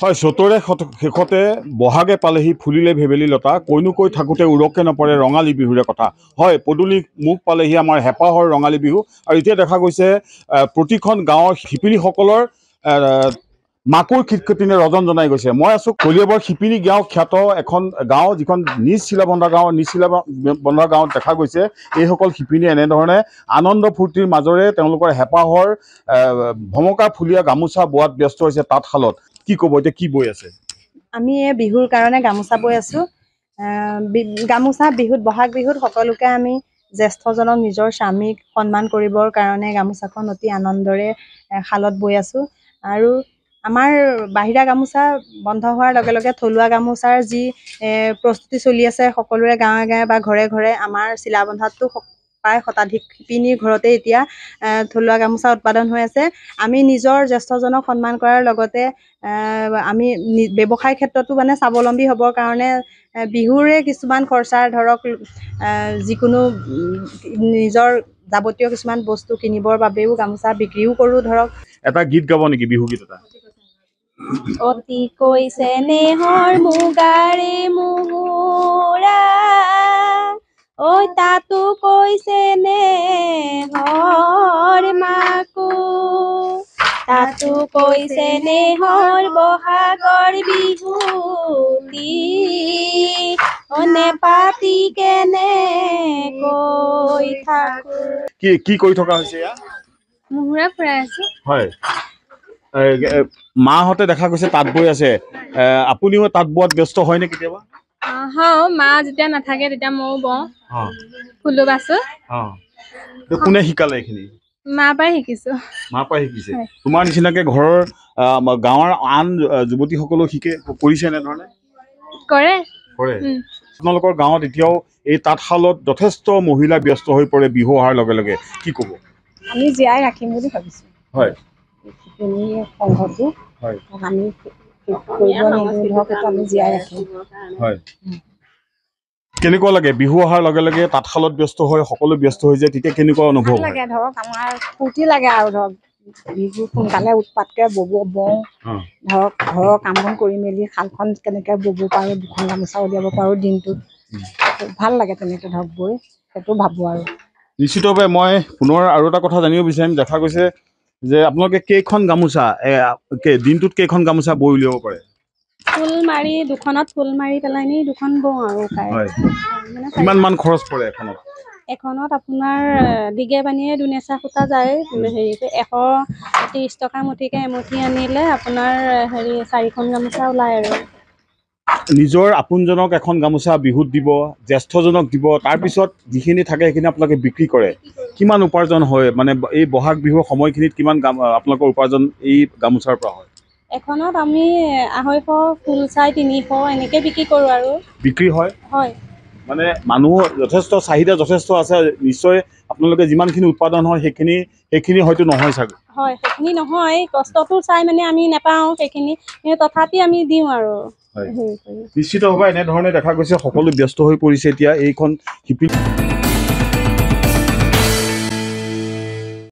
হয়, চতৰে শেষতে বহাগে পালেহি ফুলিলে ভেবেলি লতা, কৈনো কৈ থাকোঁতে উৰকে নপৰে ৰঙালী বিহুৰে কথা। হয়, পদূলি মুখ পালেহি আমাৰ হেঁপাহৰ ৰঙালী বিহু। আৰু এতিয়া দেখা গৈছে প্ৰতিখন গাঁৱৰ শিপিনীসকলৰ মাকুৰ খিটখিটনি ৰজন জনাই গৈছে। মই আছোঁ কলিয়াবৰ শিপিনী গাঁও খ্যাত এখন গাঁও, যিখন নিজ চিলাবন্ধা গাঁও, নিজ চিলাবন্ধা গাঁৱত দেখা গৈছে এইসকল শিপিনী এনেধৰণে আনন্দ ফূৰ্তিৰ মাজৰে তেওঁলোকৰ হেঁপাহৰ ভমকা ফুলীয়া গামোচা বোৱাত ব্যস্ত হৈছে তাঁতশালত। কি ক'ব এতিয়া, কি বৈ আছে? আমি এই বিহুৰ কাৰণে গামোচা বৈ আছোঁ। গামোচা বিহুত, বহাগ বিহুত সকলোকে আমি জ্যেষ্ঠজনক, নিজৰ স্বামীক সন্মান কৰিবৰ কাৰণে গামোচাখন অতি আনন্দৰে শালত বৈ আছোঁ। আৰু আমাৰ বাহিৰা গামোচা বন্ধ হোৱাৰ লগে লগে থলুৱা গামোচাৰ যি প্ৰস্তুতি চলি আছে সকলোৰে গাঁৱে গাঁৱে বা ঘৰে ঘৰে, আমাৰ চিলাবন্ধাতো প্ৰায় শতাধিক শিপিনীৰ ঘৰতে এতিয়া থলুৱা গামোচা উৎপাদন হৈ আছে। আমি নিজৰ জ্যেষ্ঠজনক সন্মান কৰাৰ লগতে আমি ব্যৱসায় ক্ষেত্ৰতো মানে স্বাৱলম্বী হ'বৰ কাৰণে বিহুৰে কিছুমান খৰচা, ধৰক যিকোনো নিজৰ যাৱতীয় কিছুমান বস্তু কিনিবৰ বাবেও গামোচা বিক্ৰীও কৰোঁ। ধৰক এটা গীত গাব নেকি, বিহু গীত এটা? অতি কৈছে নেহৰ মুগাৰে মুহুৰা, ঐ তাতো কৈছে নেহৰ মাকো, তাতো কৈছে নেহৰ বহাগৰ বিহুতি, নেপাতি কেনে কৈ থাকো। কি কৰি থকা হৈছে ইয়াত? মুহুৰা ফুৰাই আছো। হয়, মাহঁতে দেখা গৈছে তাঁত বৈ আছে। আপুনিও তাঁত বোৱাত ব্যস্ত হয় নে কেতিয়াবা? মা যেতিয়া নাথাকে তেতিয়া ময়ো বওঁ, ফুলো বাছো। কোনে শিকালে এইখিনি? মাৰ পৰাই শিকিছো। মাৰ পৰাই শিকিছে? তোমাৰ নিচিনাকে ঘৰৰ গাঁৱৰ আন যুৱতীসকলেও কৰিছে এনেধৰণে? কৰে। আপোনালোকৰ গাঁৱত এতিয়াও এই তাঁতশালত যথেষ্ট মহিলা ব্যস্ত হৈ পৰে বিহু অহাৰ লগে লগে, কি ক'ব? আমি জীয়াই ৰাখিম বুলি ভাবিছো। হয়, শিপিনী সংঘটো হয়, আমি কৰিব নিদিওঁ, আমি জীয়াই ৰাখিম। হয়। কেনেকুৱা লাগে বিহু অহাৰ লগে লগে তাঁতশালত ব্যস্ত হৈ সকলো ব্যস্ত হৈ যায়, তেতিয়া কেনেকুৱা অনুভৱ হয়? লাগে ধৰক, আমাৰ ফূৰ্তি লাগে আৰু ধৰক বিহু সোনকালে উৎপাতকে বওঁ, ধৰক ঘৰৰ কাম বন কৰি মেলি শালখন কেনেকে বব পাৰোঁ, দুখন গামোচা উলিয়াব পাৰোঁ দিনটোত, ভাল লাগে তেনেকে ধৰক বৈ, সেইটো ভাবোঁ। আৰু নিশ্চিতভাৱে মই পুনৰ আৰু এটা কথা জানিব বিচাৰিম। দেখা গৈছে যে আপোনালোকে কেইখন গামোচা দিনটোত কেইখন গামোচা বৈ উলিয়াব পাৰে? ফুল মাৰি দুখনত ফুল মাৰি পেলাই নি দুখন বওঁ আৰু কিমান মান খৰচ পৰে এখনত? এখনত আপোনাৰ দিগে বানিয়ে দুনেচা সূতা যায়, 130 টকা মুঠিকে এমুঠি আনিলে আপোনাৰ 4খন গামোচা ওলায়। আৰু নিজৰ আপোনজনক এখন গামোচা বিহুত দিব, জ্যেষ্ঠজনক দিব, তাৰপিছত যিখিনি থাকে সেইখিনি আপোনালোকে বিক্ৰী কৰে। কিমান উপাৰ্জন হয়, মানে এই বহাগ বিহুৰ সময়খিনিত কিমান আপোনালোকৰ উপাৰ্জন এই গামোচাৰ পৰা হয়? এখনত আমি 250, ফুল চাই 300 এনেকে বিক্ৰী কৰোঁ। আৰু বিক্ৰী হয়? হয়, মানে মানুহৰ যথেষ্ট চাহিদা যথেষ্ট আছে। নিশ্চয় আপোনালোকে যিমানখিনি উৎপাদন হয় সেইখিনি হয়তো নহয় চাগৈ? হয়, সেইখিনি নহয়, কষ্টটো চাই মানে আমি নেপাওঁ সেইখিনি, তথাপি আমি দিওঁ আৰু। নিশ্চিতভাৱে এনেধৰণে দেখা গৈছে সকলো ব্যস্ত হৈ পৰিছে এতিয়া এইখন শিপিনী।